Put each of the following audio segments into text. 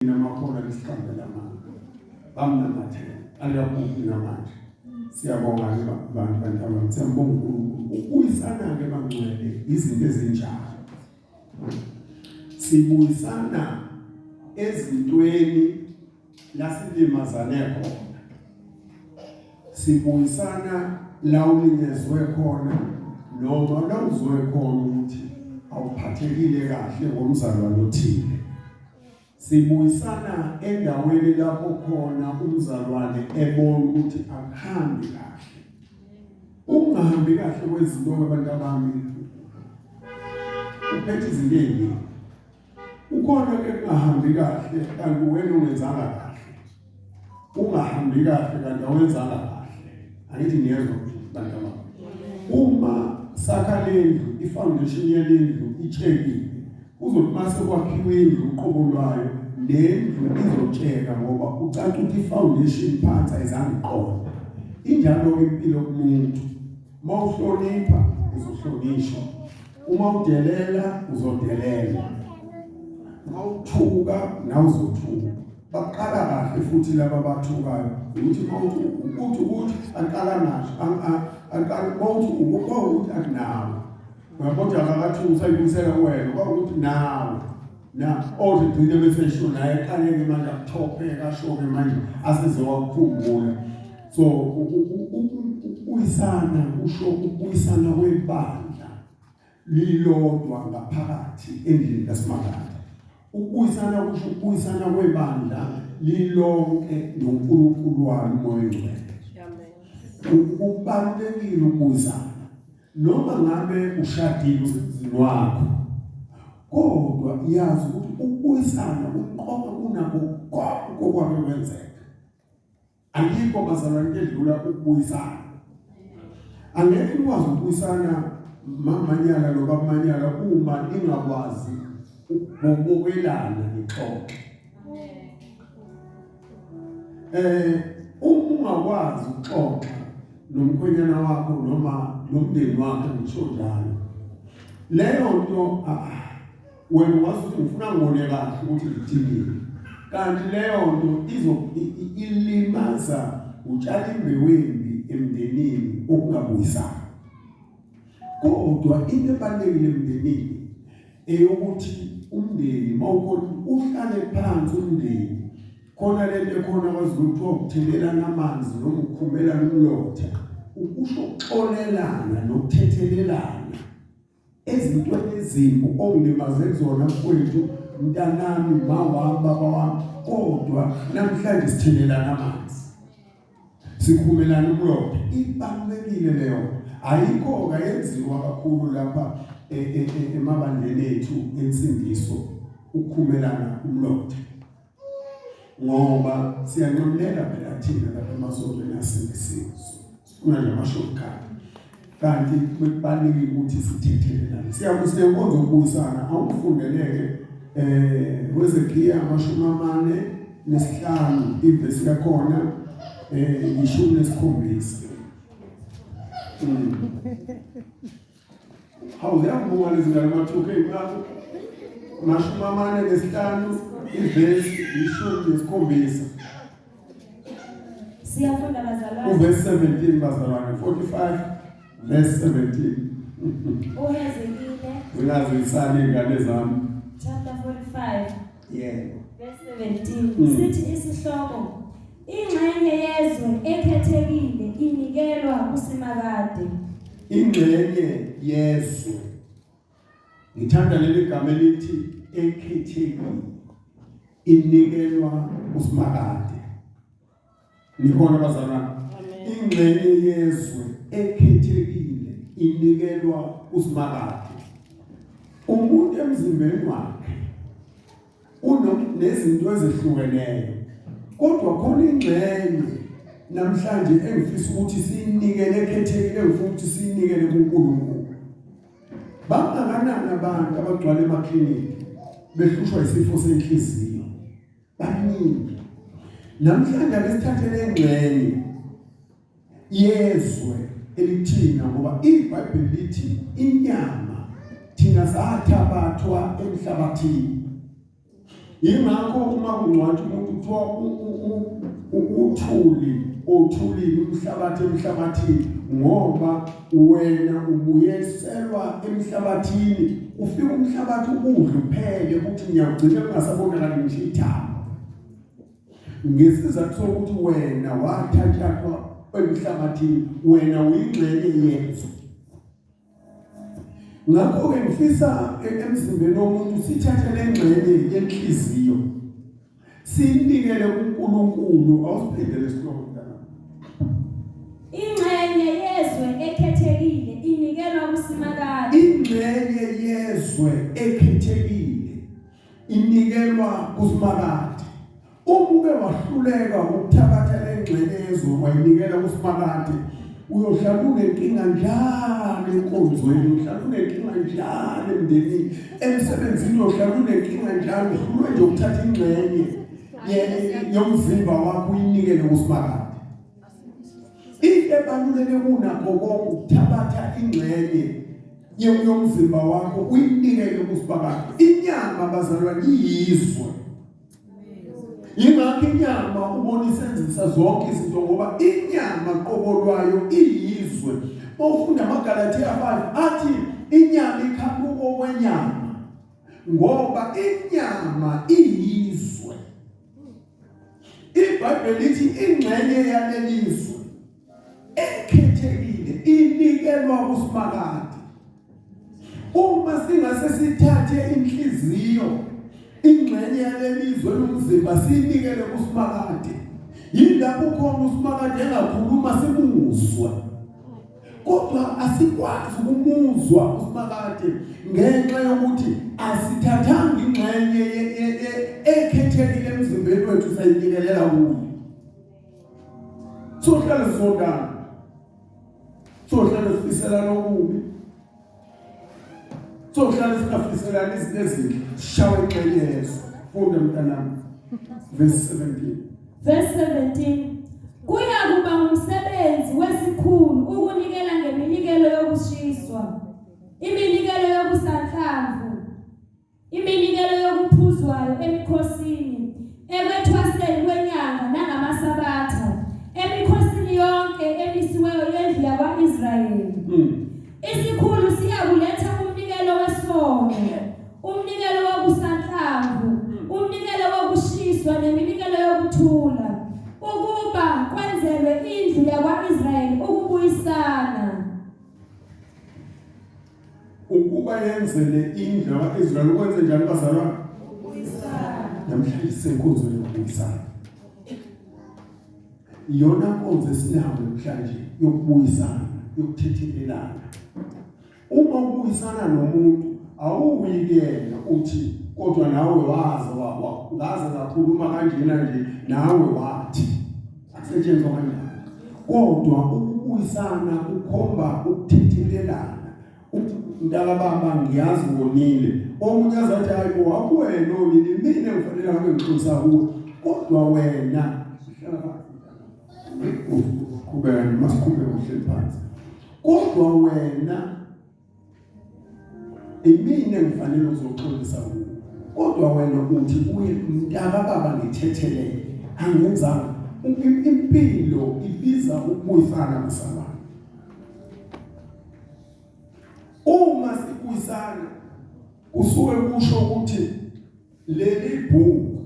Namakhono lesikhambela manje bamnamathela aliyabuki namanje siyabonga abantu abami siyambonga uNkulunkulu ukuyisana ke bangcwele izinto ezinjalo sibuyisana ezintweni lasilimazane khona sibuyisana la ulinyezwe khona noma la uzwe khona ukuthi awuphathekile kahle ngomzalwane othile sibuyisana endaweni lapho khona umzalwane ebona ukuthi akuhambi kahle ungahambi kahle kwezinto abantu abami uphethe izinto eziningi ukhona ke kungahambi kahle kanti wena ungenzanga kahle ungahambi kahle kanti awenzanga kahle angithi niyezwa abantu abami uma sakhalendlu ifoundation yelendlu ichekile uzothi mase kwakhiwe indlu uqobo lwayo lendlu izotsheka ngoba ucaca ukuthi ifoundation phansi ayizange iqonde injalo impilo kumuntu mawuhlonipha uzohlonishwa uma udelela uzodelela mawuthuka nawe uzothuka baqala kahle futhi laba bathukayo ukuthi mawuthi aqala nasho aqala mawuthi akunawo ngabona akathi usayibuyisela wena ukuthi nawe na othi gcine bese sho naye kanye manje akuthophe kashoke manje aseze wakukhumbula so uyisana usho ukuyisana kwebandla lilodwa ngaphakathi endlini kaSimakade ukuyisana kusho ukuyisana kwebandla lilonke noNkulunkulu wami umoya ngcwele amen ukubalekile ukuyisana noma ngabe ushadile usizini wakho kodwa iyazi ukuthi ukuyisana uqoqa kunako konke okwake kwenzeka ayikho bazalwane edlula ukuyisana angeke ukwazi ukuyisana mamanyala lobamanyala uma ingakwazi ukubokelana nixoxe ungakwazi ukuxoxa nomkhwenyana wakho noma nomndeni wakho ngisho njalo leyo nto wena wazi ukuthi ufuna ngone kahle ukuthi ngithini kanti leyo nto ilimaza utshali imbewembi emndenini okungabuyisana kodwa into ebalekile emndenini eyokuthi umndeni mawukhona uhlale phansi umndeni khona lento khona kwazi ukuthi ukuthelelana amanzi noma ukukhumbelana umlotha ukusho uxolelana nokuthethelelana ezintweni ezimbi ongimaze kuzona mfowethu mntanami mawami baba wami kodwa namhlanje sithelelana amanzi sikhumelana umlotha ibalulekile leyo ayikho kayenziwa kakhulu lapha emabandleni ethu ensindiso ukukhumelana umlotha ngoba siyanqamulela phela thina lapha emasontweni asindisiwe sifuna nje amashokha kanti kubalulekile ukuthi sithethelelane siyabonga ukubuyisana awufundeleke kwezekiya 45 ivesi yakhona 17 hawuyabonga lezingane mathuke imali 45 ivesi 17 siyafunda bazalwane uvesi 17 bazalwane 45 verse 17 Ohezekile Uyazisana ingane zami chapter 45 yebo verse 17 sithi isihloko ingxenye yezwe ekhethekile inikelwa kuSimakade ingxenye yezwe ngithanda leli gama elithi ekhethekile inikelwa kuSimakade nikhona bazalwane ingxenye yezwe ekhethekile inikelwa kuSimakade umuntu emzimbeni wakhe unezinto ezehlukeneyo kodwa khona ingxenye namhlanje engifisa ukuthi siyinikele ekhethekile engifuna ukuthi siyinikele kuNkulunkulu bangakanani abantu abagcwala emakliniki behlushwa isifo senhliziyo baningi namhlanje akesithathele ingxenye yezwe elithina ngoba iBhayibheli lithi inyama thina sathabathwa emhlabathini Ingakho uma kungcwatshwa umuntu kuthiwa uthulile umhlabathi emhlabathini, ngoba wena ubuyeselwa emhlabathini, ufika umhlabathi ukudla uphele ukuthi ngiyagcina kungasabonakali ngisho ithambo. Ngesizathu sokuthi wena wathathathwa emhlabathini, wena uyingxenye yezwe. Ngakho-ke ngifisa emzimbeni womuntu sithathe le ngxenye yenhliziyo sinikele kuNkulunkulu. Awusiphindele isihloko mntana. Ingxenye yezwe ekhethekile inikelwa kusimakade. Ingxenye yezwe ekhethekile inikelwa kusimakade. Umuke wahluleka ukuthabatha le ngxenye yezwe wayinikela kusimakade, uyohlala unenkinga njalo enkonzweni, uyohlala unenkinga njalo emndenini, emsebenzini uyohlala unenkinga njalo, uhlulwe nje ukuthatha ingxenye yomzimba wakho uyinikele kusimakade. Into ebaluleke kunakho konke ukuthabatha ingxenye yomzimba wakho uyinikele kusimakade. Inyama bazalwane iyizwe. Yingakho inyama ubona isenzisa zonke izinto, ngoba inyama qobo lwayo iyizwe. Ufunda amaGalatia 5 athi inyama ikhaphuka okwenyama, ngoba inyama iyizwe. iBhayibheli lithi ingxenye yalelizwe ekhethekile inikelwa kusimakade. Uma singase sithathe inhliziyo, ingxenye yalelizwe lomzimba sinikele kusimakade, yilapho khona usimakade engakhuluma simuzwe. Kodwa asikwazi ukumuzwa usimakade ngenxa yokuthi asithathanga ingxenye ekhethekile emzimbeni wethu sayinikelela kuyo. Sohlala sodana, sohlala sifiselana okubi, sohlala singafiselana izinto ezinhle, shawe ingxenye yezo. Funda mntanami, verse 17. Verse 17. Kuya kuba umsebenzi wesikhulu ukunikela ngeminikelo yokushiswa, iminikelo yokusanhlamvu, iminikelo yokuphuzwayo emikhosini, ekwethwaseni kwenyanga nangamasabatha, emikhosini yonke emisiweyo yendlu yakwa-Israyeli. Isikhulu siyakuletha umnikelo wesono, umnikelo wokusanhlamvu, umnikelo wokushiswa neminikelo yokuthula, ukuba kwenzelwe indlu yakwa-Israyeli ukubuyisana. Ukuba yenzele indlu yakwa-Israyeli ukwenze njani bazalwane? Ukubuyisana. Namhlanje senkonzo yokubuyisana. Iyona nkonzo esinayo namhlanje yokubuyisana, yokuthethelelana. Uma ubuyisana nomuntu awuyikela uthi kodwa nawe wazi ngaze ngakhuluma kanjena nje nawe wathi, akusetshenzwa kanjani. Kodwa ukubuyisana kukhomba ukuthethelelana. Mntaka baba ngiyazi ngonile, omunye azathi hayi bo akuwena onile, mina ngifanele ngabe ngixolisa kuwe, kodwa wena sihlala phansi kubeka masikhumbe uhleli phansi, kodwa wena imina ngifanele uzoxolisa kuwe, kodwa wena uthi uye mntaka baba ngithethelele, angenzanga. Impilo ibiza ukubuyisana kusabana. Uma sikuyisana kusuke kusho ukuthi leli bhuku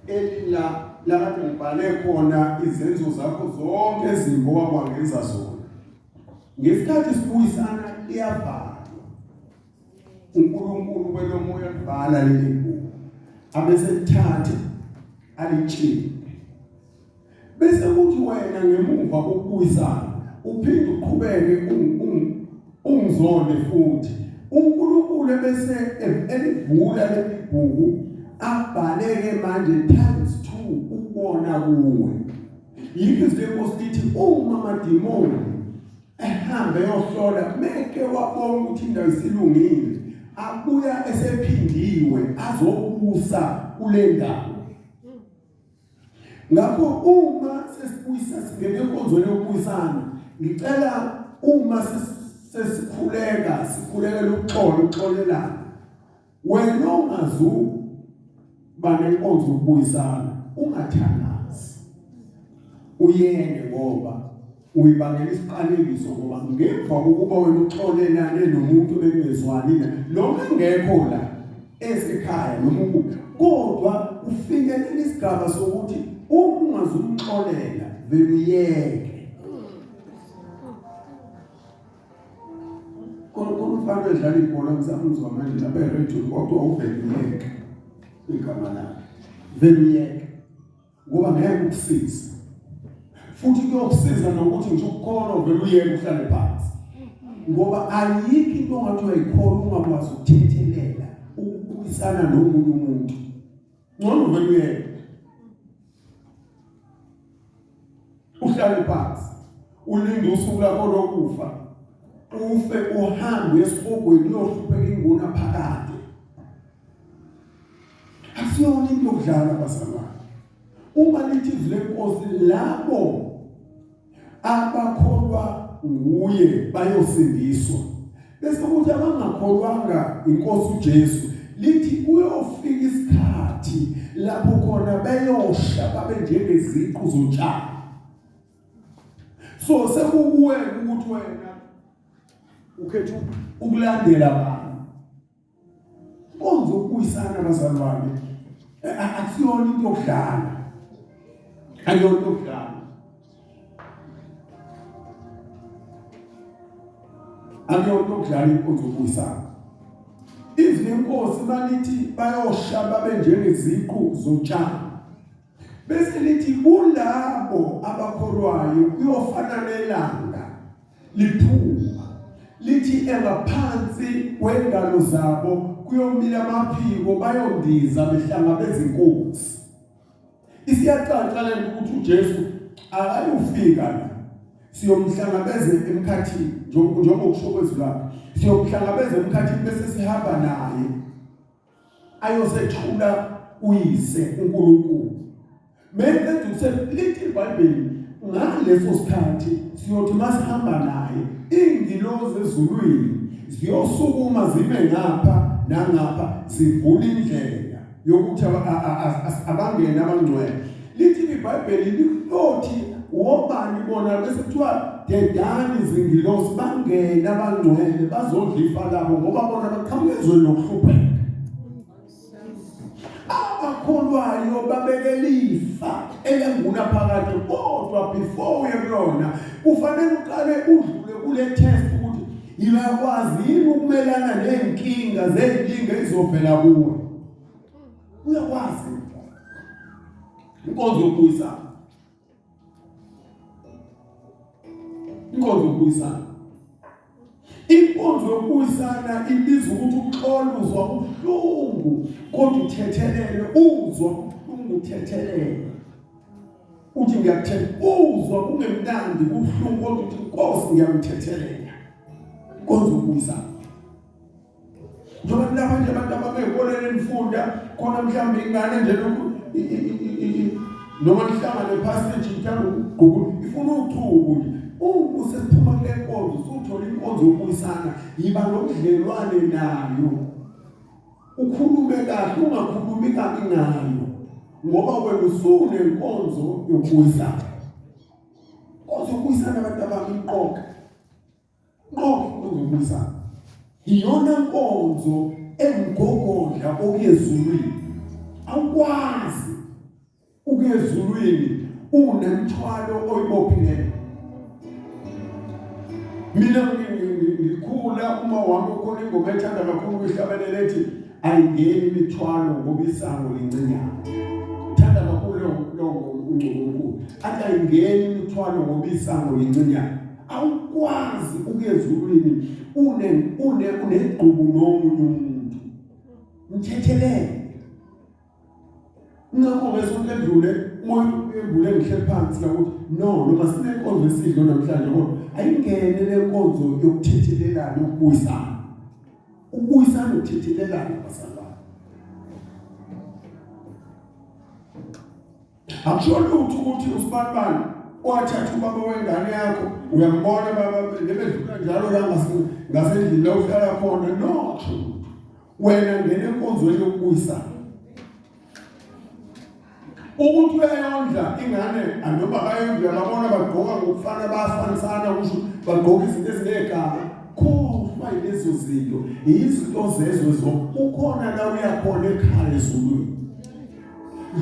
elila lapho ngibhale khona izenzo zakho zonke ezimboka kwangenza zona, ngesikhathi sibuyisana liyabhala. uNkulunkulu kwelomoya ubhala leli bhuku abese lithatha alitshile, bese kuthi wena ngemuva kokubuyisana uphinde uqhubeke ungizonde futhi. uNkulunkulu bese elivula leli bhuku abhaleke manje ×2 ukubona kuwe. Yikho izinkosi lithi uma amadimoni ehambe yohlola meke wabona ukuthi indawo isilungile, abuya esephindiwe azobusa kule ndawo. Ngakho uma sesibuyisa singene enkonzweni yokubuyisana, ngicela uma sesikhuleka ukuxolelana, wena ongazu banenkonzo ukubuyisana ungathandazi uyene ngoba uyibangela isiqalekiso ngoba ngemva kokuba wena uxolelane nomuntu bekungezwani noma ngekho la esekhaya noma kodwa ufikelele isigaba sokuthi ungazumxolela vele uyeke konufana edlala ibhola ngizamuzwa manje lapha eRadio kodwa uvele uyeke igama lakhe vele uyeke ngoba ngeke ukusiza futhi kuyokusiza nokuthi nje ukukhona vele uyeke uhlale phansi ngoba ayikho into ongathi uyayikhona ungakwazi ukuthethelela ukubuyisana nomunye umuntu ngcono vele uyeke uhlale phansi ulinde usuku lakho lokufa ufe uhambe esibogweni uyohlupheka inguna phakade asiyona into yokudlala basalwana uma lithi lenkosi labo abakholwa nguye bayosindiswa bese kuthi abangakholwanga inkosi uJesu lithi kuyofika isikhathi lapho khona bayosha babe njengeziqu zotshani so sekubuye ukuthi wena ukhetha ukulandela abantu konzo ukuyisana bazalwane akusiyona into yokudlala ayona into yokudlala ayona into yokudlala inkonzo ukuyisana izinkosi malithi bayosha babe njengeziqu zotshani bese lithi kulabo abakholwayo kuyofana nelanga liphuma lithi engaphansi kwengalo zabo kuyomila amaphiko bayondiza behlangabeza inkosi isiyacaca lento ukuthi uJesu akayufika la siyomhlangabeza emkhathini njengoba kusho kwezilwane siyomhlangabeza emkhathini bese sihamba naye ayosethula uyise uNkulunkulu manje lithi iBhayibheli ngaleso sikhathi siyothi masihamba naye ingilozi ezulwini ziyosukuma zibe ngapha nangapha zivula indlela yokuthi abangene abangcwele lithi iBhayibheli lithi wobani bona bese kuthiwa dedani izingilozi bangene abangcwele bazodlifa labo ngoba bona baqhamezwe nokuhlupheka abakholwayo babekelifa elanguna phakathi kodwa before uyekona kufanele uqale udlule kule test ukuthi uyakwazi yini ukumelana nenkinga zezinkinga ezovela kuwe uyakwazi inkonzo yokuyisana inkonzo yokuyisana ibiza ukuthi uxoluzwa ubuhlungu kodwa uthethelele uzwa ubuhlungu uthethelele uthi ngiyakuthetha uzwa kungemnandi ubuhlungu kodwa uthi Nkosi ngiyamthethelela inkonzo yokuyisana njengoba lapha nje abantu ababekolele imfunda khona mhlawumbe ingane nje noma nihlangane passage njalo uGoogle ifuna uchuku nje usephuma kule nkonzo usuthola inkonzo yokuyisana yiba nobudlelwane nayo ukhulume kahle ungakhulumi kabi ngayo ngoba wena usune inkonzo yokuyisana inkonzo yokuyisana abantu abamiqoka inkonzo yokuyisana iyona inkonzo emgogodla okuyezulwini awukwazi ukuyezulwini unemthwalo oyibophileyo mina ngikhula uma wami ukhona ingoma ethanda kakhulu ukuhlabelele ethi ayingeni imithwalo ngoba isango lincinyana thanda kakhulu lo uNkulunkulu athi ayingeni imithwalo ngoba isango lincinyana awukwazi ukuyezulwini unegqubu nomunye umuntu mthethelele ngakho ngesonto edlule umuntu uyembule ngihleli phansi la ukuthi no noma sinenkonzo esidlo namhlanje kodwa ayingene lenkonzo yokuthethelelana ukubuyisana ukuthethelelana basalwana akusho ukuthi usibanibani wathatha ubaba wengane yakho uyambona baba lebedlula njalo la ngasendlini la uhlala khona no wena ngene enkonzweni yokubuyisana ukuthi uyayondla ingane anoma bayondla babona bagqoka ngokufana bayafanisana kusho bagqoka izinto ezinegama khohlwa lezo zinto izinto zezwe ukhona la uyakhona ekhaya ezulwini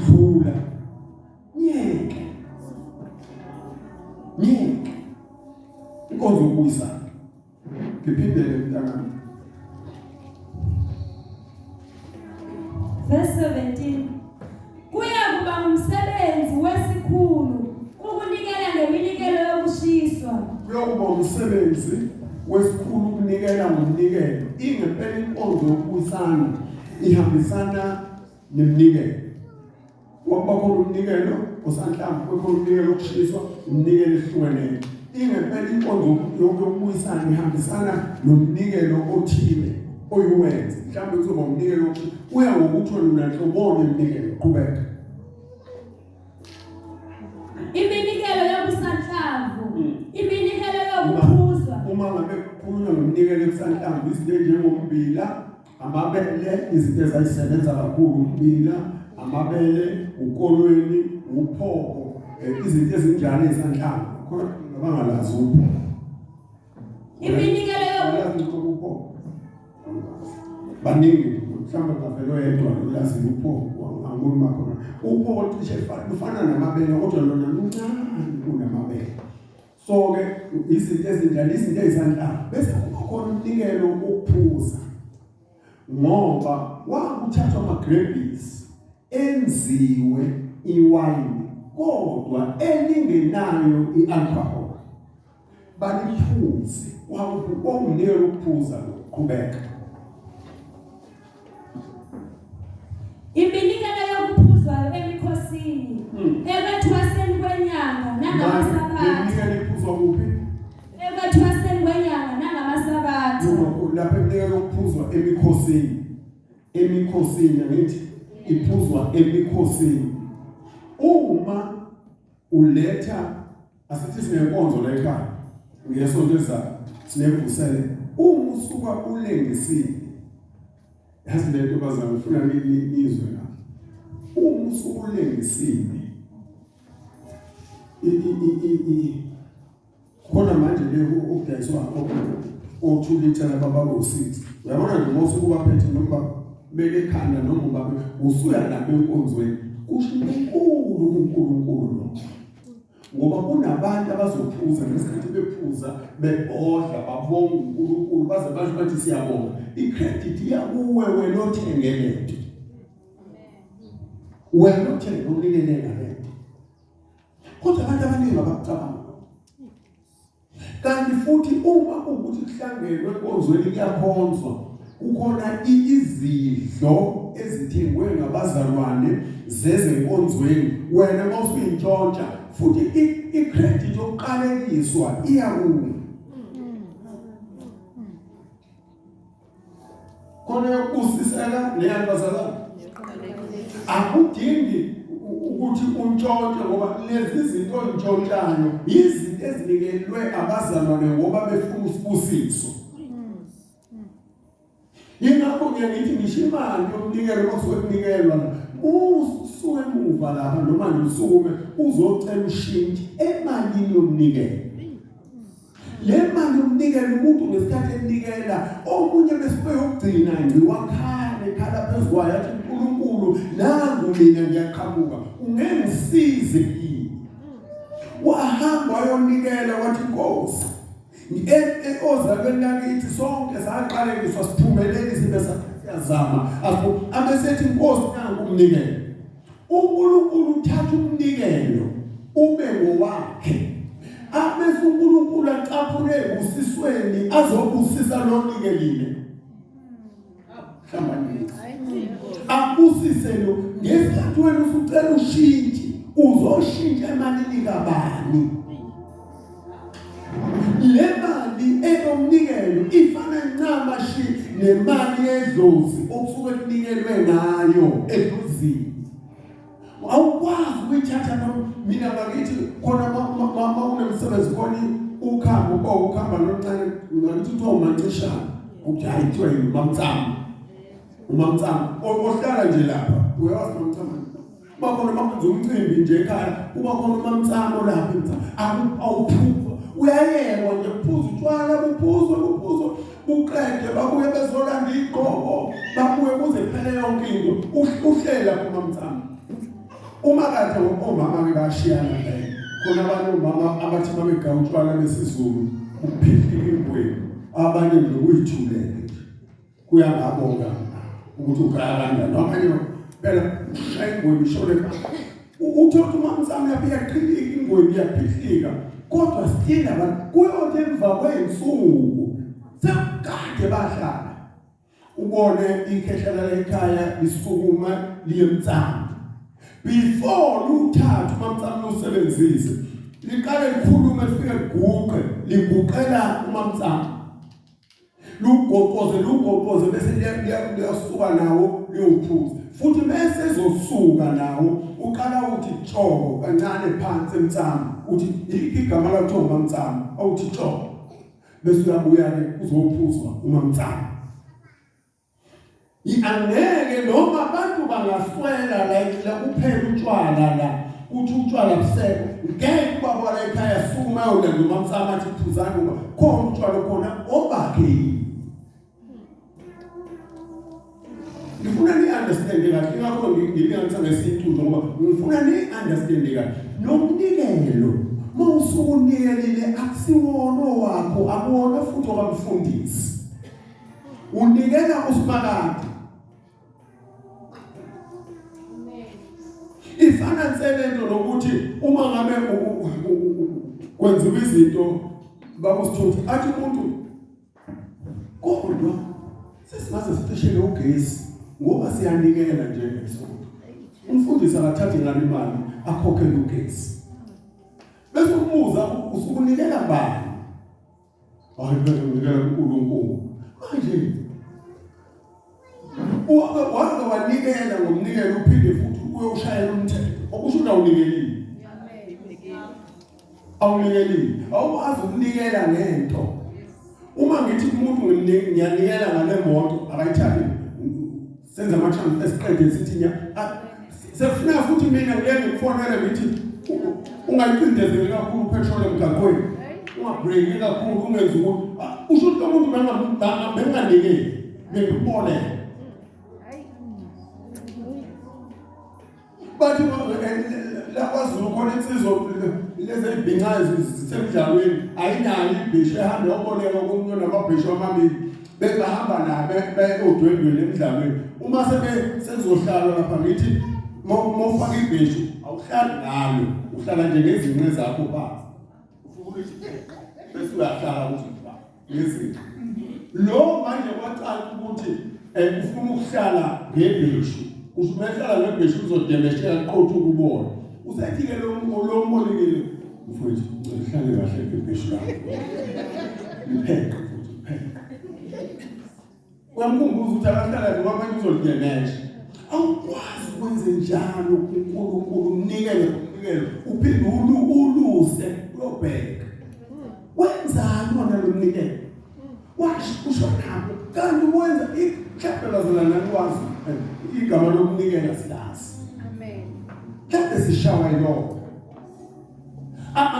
dlula nyeke inkonzo ukuyisana ngiphindele mntana. Verse 17. Kuya kuba umsebenzi wesikhulu ukunikela ngeminikelo yokushiswa. Kuya kuba umsebenzi wesikhulu ukunikela ngomnikelo. Ingempela inkonzo yokubuyisana ihambisana neminikelo. Wakuba khona umnikelo osanhlamvu, kukhona umnikelo wokushiswa, umnikelo ehlukeneyo. Ingempela inkonzo yokubuyisana ihambisana nomnikelo othile oyiwenza. Mhlawumbe kuzoba umnikelo uya ngokuthi wena unhlobone iminikelo qhubeka. Iminikelo yokusanhlamvu, iminikelo yokuphuzwa. Uma ngabe kukhulunywa ngomnikelo yokusanhlamvu izinto njengombila, amabele, izinto ezayisebenza kakhulu umbila, amabele, ukolweni, uphoko, izinto ezinjalo esanhlamvu. Khona abangalazi upho. Iminikelo yokuphuzwa. Baningi mhlawumbe ngavelo yedwa ulazi upho angiboni makhona upho cishe ufana namabele kodwa lona luncane kunamabele. So ke izinto ezinjalo izinto ezisanhlamvu bese kukhona umnikelo wokuphuza ngoba wakuthathwa ama-grapes enziwe iwayini kodwa elingenayo i-alcohol baliphuze kwawumnikelo wokuphuza qhubeka. Iminikelo yokuphuzwayo emikhosini ekuthwaseni kwenyanga nangamasabatha. Iminikelo iphuzwa kuphi? Ekuthwaseni kwenyanga nangamasabatha. Lapho iminikelo yokuphuzwa emikhosini ngithi iphuzwa emikhosini. Uma uletha asithi sinenkonzo la ekhaya ngesonto ezayo sinevusele uma usuka ulengisile yazi lento bazama ufuna nizwe la uma usuka ulengisile khona manje le ukudayiswa o2 liter baba bo6 uyabona nje uma usuka baphethe noma beke ekhanda noma babe usuya lapha enkonzweni kusho uNkulunkulu ngoba kunabantu abazophuza ngesikhathi bephuza bebodla babonga uNkulunkulu baze basho bathi siyabonga icredit yakuwe wena othengele lento wena othengele unikele ngalento kodwa abantu abaningi abakucabanga kanti futhi uma ukuthi kuhlangelwe enkonzweni kuyakhonzwa kukhona izidlo ezithengwe ngabazalwane zezenkonzweni wena mawusuyintshontsha futhi icredit yokuqalekiswa iyakuwe khona yokusisela leyabazalwane akudingi ukuthi untshontshe ngoba lezi zinto ontshontshayo izinto ezinikelwe abazalwane ngoba befuna usibusiso. Yingakho ngiyathi ngisho imali yomnikelo okusuke kunikelwa usuke emuva lapha noma nje usukume uzocela ushintshi emalini yomnikelo. Le mali yomnikelo umuntu ngesikhathi enikela omunye bese yokugcina ngiwakhale ekhala phezukwayo athi uNkulunkulu nangu mina ngiyaqhamuka ungengisize yini. Wahamba wayonikela wathi Nkosi ozalweni lakithi sonke saqalekiswa siphumelelise bese siyazama abesethi Nkosi nangu umnikelo. uNkulunkulu uthatha umnikelo ube ngowakhe abese uNkulunkulu acaphule ebusisweni azobusisa lo nikelile. Abusise lo ngesikhathi wena usucela ushintshi uzoshintsha emalini kabani. Le mali eyomnikelo ifana ncamashi nemali yedlozi okusuke kunikelwe ngayo edlozini. Awukwazi ukuyithatha mina ngakithi khona mama unemsebenzi khona ukhamba noncane ngakithi uthiwa umancishana ukuthi hayi kuthiwa umamtsamo ohlala nje lapha uyawazi umamtsamo kuba khona makwenza umcimbi nje ekhaya kuba khona umamtsamo lapha emtsamo awuphupha uyayekwa nje kuphuza utshwala buphuzwa uqede babuye bezolanda igqoko babuye kuze kuphele yonke into uhlela kumamtsamo uma kade omama ke bashiyana le khona abantu mama abathi babega utshwala besizulu ukuphihla ingwe abanye nje uyithulele kuyangabonga ukuthi ukhaya kanjani abanye phela ayingwe ishole uthola umamtsamo yaphi yaqhilika ingwe iyaphihlika kodwa still abantu kuyothi emva kwensuku sekade bahlala ubone ikhehlela lekhaya lisukuma liyemtsamo before luthatha umamtsamo usebenzise liqale likhuluma lifike liguqela umamtsamo lugoqoze bese liyasuka nawo liyophuza futhi bese ezosuka nawo uqala uthi tshoko kancane phansi emtsamo uthi igama lakho umamtsamo awuthi tshoko bese uyabuya ke uzophuzwa umamtsamo angeke noma abantu bangaswela la kuphela utshwala la uthi utshwala busekho ngeke ubabona ekhaya sukuma yolanda umamtsamo athi phuzana ngoba khona utshwala khona obakhe ngifuna ni understand kahle ngakho ngilinganisa ngesintuzo ngoba ngifuna ni understand kahle nomnikelo mawusuku unikelile akusiwona wakho akuwona futhi okamfundisi unikela usimakade ifana nselento lokuthi uma ngabe kwenziwa izinto bakusithuthi athi umuntu kodwa sesimaze siteshele ugesi ngoba siyanikela nje ngesonto umfundisi akathathi ngani imali akhokhele ugesi bese umuza usukunikela bani hayi bese unikela uNkulunkulu manje wanga wanikela ngomnikelo uphinde futhi uyoshayela umthetho okusho ukuthi awunikelile awukwazi ukunikela ngento uma ngithi umuntu ngiyanikela ngale moto akayithathi senza amathanda esiqede sithi nya sefuna futhi mina ngeke ngifonele ngithi ungayicindezeli kakhulu petrol emgaqweni ungabreaki kakhulu ungenzi ukuthi usho ukuthi umuntu benganikeli ngikubone bathi la kwaZulu khona insizwa lezi ibhincazi zisemdlalweni ayinayo ibhisho ehamba yoboleka komuntu namabhisho amabili bengahamba nabe odwendweni emidlalweni uma sezohlala lapha ngithi mawufaka ibhisho awuhlali ngalo uhlala nje ngezinqe zakho phansi ufuka ukuthi bese uyahlala ukuthi ngezinto lo manje kwaqala ukuthi ufuna ukuhlala ngebhisho usumehlala ngebhisho uzodemeshela qothu kubona usethi ke lo mbolekile mfowethu uhlale kahle ngebhisho lakho ipheke wamkhumbuza ukuthi akahlala ngoba manje uzolidemesha awukwazi ukwenze njalo uNkulunkulu umnikele uphinde uluse uyobheka wenzani wona lo mnikelo washo nabo kanti wenza ikhapela zona nakwazi igama lokunikela silazi amen kade sishawa lokho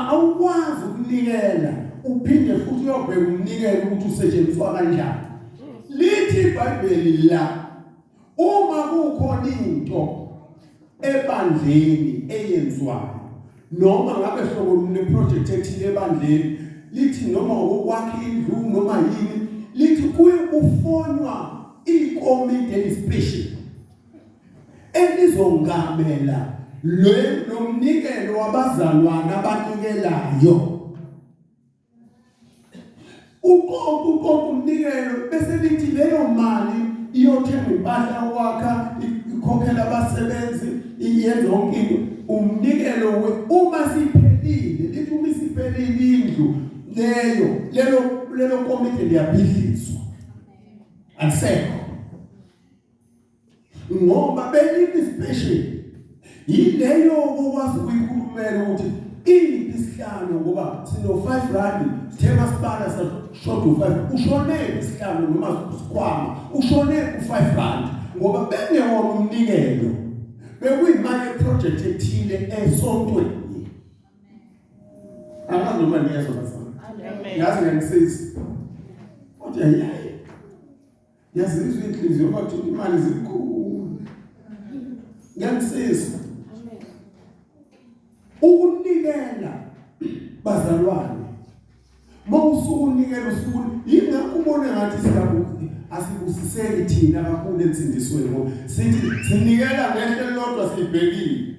awukwazi ukunikela uphinde futhi uyobheka umnikelo ukuthi usetshenziswa kanjani lithi iBhayibheli la uma kukhona into ebandleni eyenziwayo noma ngabe hlobo neproject ethile ebandleni lithi noma ukwakha indlu noma yini lithi kuye ufonwa ikomiti elisipheshini elizongamela lo mnikelo wabazalwana abanikelayo uqobo umnikelo bese lithi leyo mali iyothenga impahla wakha ikhokhela abasebenzi iyenza yonke into umnikelo uma siphelile lithi uma siphelile indlu lelo komiti liyabhidliswa alisekho ngoba belini special yileyo okwazi ukuyikhulumela ukuthi ini isihlanu ngoba sino 5 rand sithema sibala short 5 ushone isihlanu noma sikwama ushone u5 rand ngoba bengewona umnikelo bekuyimali yeproject ethile esontweni. Angazi noma niyezwa basana. Yazi ngisisi. Kodwa yayi. Yazizwe inhliziyo ukuthi imali zikhulu. Ngisisi. Ukunikela bazalwane. Mawusukunikela usuku yingakho ubone ngathi siyabuthi asibusiseki thina kakhulu ensindisweni ngoba sithi sinikela ngehle lodwa sibhekile.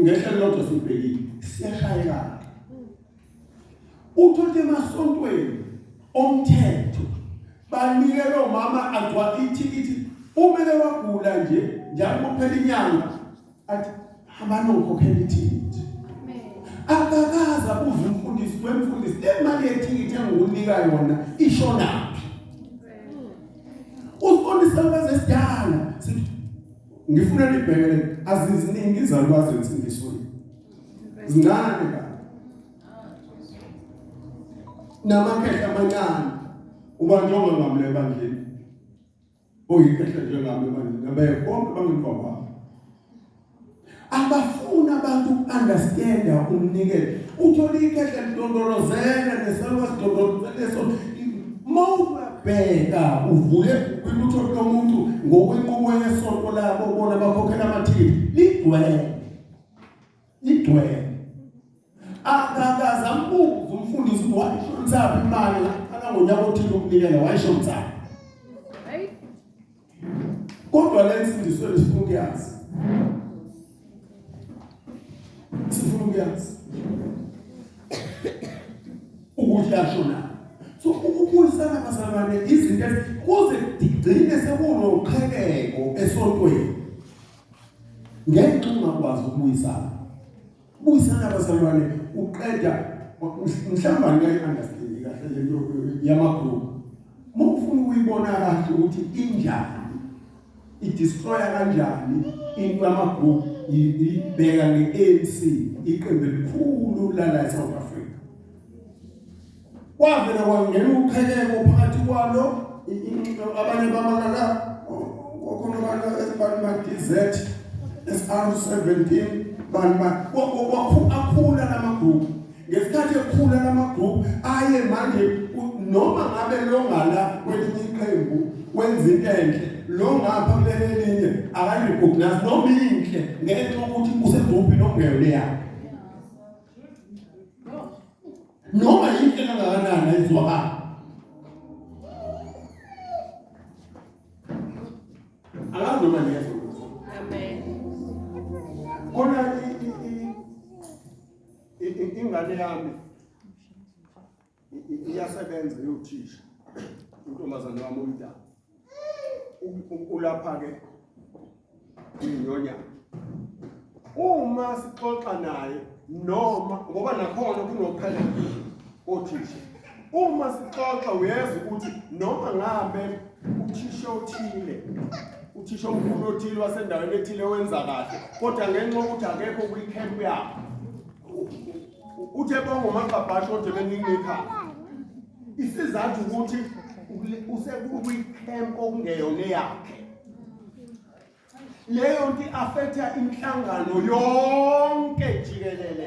Ngehle lodwa sibhekile siyashayeka. Uthole emasontweni omthetho banikela omama adwa ithikithi umele wagula nje njalo kuphela inyanga athi hamba nokhokhela ithikithi. Akakaza kuze umfundisi wemfundisi imali yethikithi engukunika yona ishonaphi. Usifundisa bazesidala sithi ngifuna libhekele aziziningi izalwazi ensindisweni. Zingane ka. Namakhehla amancane uba njengoba ngamle bandleni. Oyikhehla njengami bandleni ngabe bonke bangibaba. Abafuna abantu understand umnikelo. Uthola ikhehla lidondolozela nesalwa sidondolozela so mawubheka uvule kwilutho lomuntu ngokwenqubo yesonto labo bona bakhokhela amathili lidwele. Akakaza mbuzo umfundisi wayisho mtsapi imali ngonyaka othile ukunikela wayisho mtsapi. Kodwa lensindiswe lesifuna ukuyazi. Sifuna ukuyazi ukuthi yashona. So ukubuyisana bazalwane izinto kuze digcine sekunoqhekeko esontweni. Ngenxa ungakwazi ukubuyisana. Ubuyisana bazalwane uqeda mhlamba ngiyayi-understand kahle lento yamagroup. Mawufuna ukuyibona kahle ukuthi injani idestroya kanjani into yamagroup ibheka nge-ANC iqembu elikhulu la eSouth Africa. Kwavela kwangena uqhekeko phakathi kwalo abanye bamalala okhona esibani DZ SR17 banba akhula lamagroup. Ngesikhathi ekhula lamagroup aye manje noma ngabe longala kwelinye iqembu wenza into enhle lo ngapha kuleli linye akayirecognize noma inhle ngenxa ukuthi usegroup nokungeyona yakhe. Noma yinhle kangakanani ayizwakala. Akazi noma niyezwa. Amen. Kona ingane yami iyasebenza yothisha untombazane wami umntana ulapha ke inyonya. Uma sixoxa naye noma ngoba nakhona kunoqhele othisha. Uma sixoxa uyeza ukuthi noma ngabe uthisha othile uthisha omkhulu othile wasendaweni ethile wenza kahle kodwa ngenxa ukuthi akekho kwi-camp yakhe uthe bongomagabhasho nje benginika isizathu ukuthi usekwi-camp okungeyona yakhe. Leyo nto affecta inhlangano yonke jikelele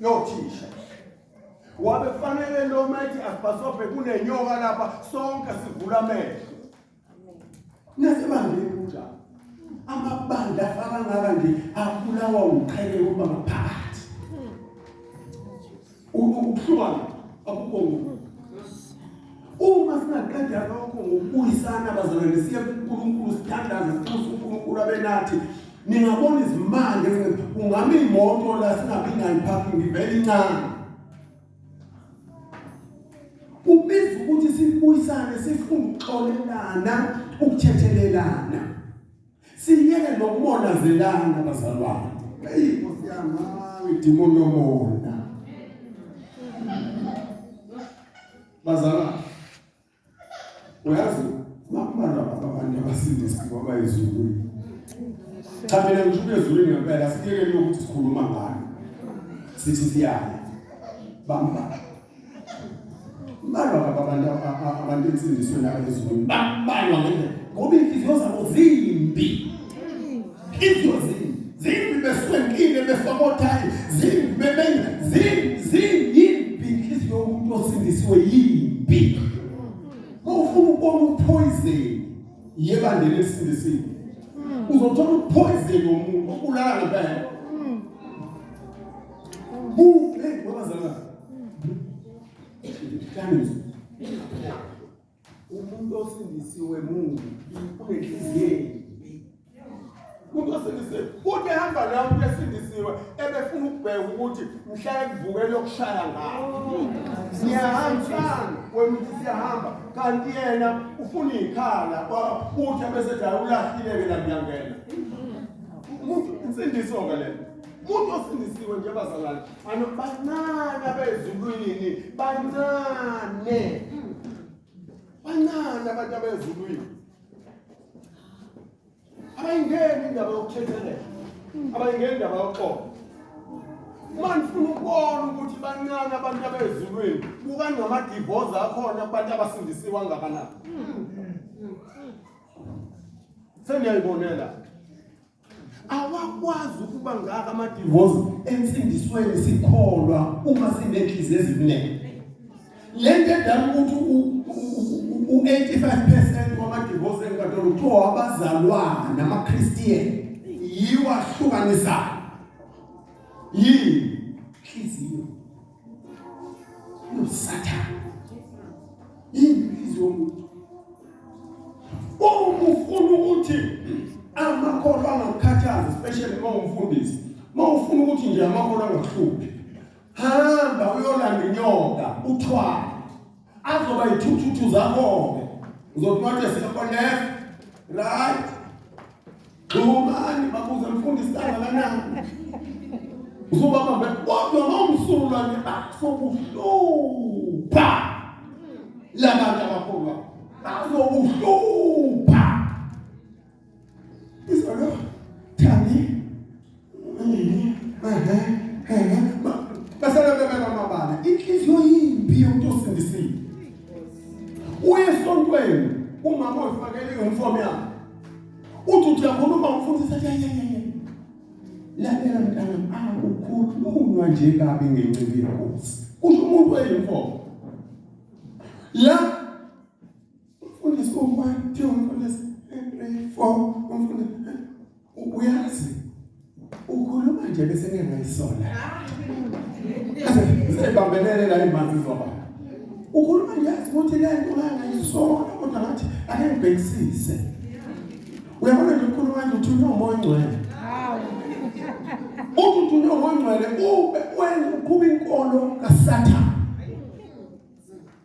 yothisha. Wabe kufanele lo mathi asibasobhe kunenyoka lapha sonke sivula amehlo. Nasebandleni kunjalo. Amabandla akangaka nje abulawa uqhele kuba ngaphakathi. Ukuhlukana akukho. Uma singaqeda lokho ngokubuyisana bazalwane siye kuNkulunkulu sithandaze sixuse uNkulunkulu abenathi ningabona izimanga ungami imoto la singabi nayo parking ivele incane. Ubiza ukuthi sibuyisane sifune ukuxolelana ukuthethelelana. Siyeke nokumonazelana bazalwane. Hey Nkosi yami idimoni yomona. Bazalwane uyazi makumana abantu abasindisi ngoba izulu. Cha mina ngisho ezulwini ngempela sikeke ukuthi sikhuluma ngani. Sithi siyaya. Bamba. abantu insindiswe la ezweni babalwa ngeke ngoba inhliziyo zabo zimbi. Inhliziyo zimbi beswenkile besokothayo zimbi zimbi inhliziyo yomuntu osindisiwe yimbi. Ufuna ukubona upoison yebandla lesindisiwe. Uzothola upoison yomuntu okulala ngempela. Wabazalwane. Umuntu osindisiwe Mungu unenhliziyo embi. Umuntu osindisiwe uthi ehamba nawe umuntu esindisiwe ebefuna ukubheka ukuthi mhla kuvuke lokushaya ngawo. Siyahamba wena uthi siyahamba kanti yena ufuna ikhala uthi abesethi awulahlile la ngiyangena. Umuntu insindisiwe ngale. Umuntu osindisiwe nje abazalwane banana bezulwini banane abantu abezulwini abayingeni indaba yokuthetheleka abayingeni indaba yokuxoxa manifuna ukubona ukuthi banana abantu abezulwini buka ngama-divorce akhona kubantu abasindisiwe kangakanani. Seniyayibonela awakwazi ukuba ngaka ama-divorce ensindisweni sikholwa uma sinenhliziyo ezibuhlungu. Lento edala ukuthi u-85% wama-divorce enkantolo kuthiwa abazalwana amaKristiyan yiwo ahlukanisayo. Yini? Inhliziyo yoSathane. Yini inhliziyo yomuntu? Ufuna ukuthi amakholwa angakhathazi, especially uma umfundisi. Uma ufuna ukuthi nje amakholwa angakuhluphi, hamba uyolanda inyoka uthwala. Azoba yithuthu zakho-ke. Uzothi wathi siyakho left, right. Dumani babuza umfundisi kangakanani. Uzobamba kodwa ngomsulwa nje sokuhlupha. Labantu abakholwa azokuhlupha. Isolo thani basala bebeka amabala. Inhliziyo yimbi yomuntu osindisiwe. Uye esontweni umama oyifakele uniform yakhe. Uthi uyakhuluma umfundisi athi lalela mntana ukukhulunywa nje kabi ngencebe yenkosi. Kusho umuntu oyinform. La umfundisi umfundisi umfundisi 4 umfundisi uyazi ukhuluma nje bese ngengayisona. Sebambelele la imanzi zoba. Ukhuluma nje ukuthi le nto ngayisona kodwa ngathi ake ngibhekisise. Uyabona nje ukhuluma nje uthula umoya ongcwele. Uthi uthula umoya ongcwele ube wena uqhuba inkolo kaSathane.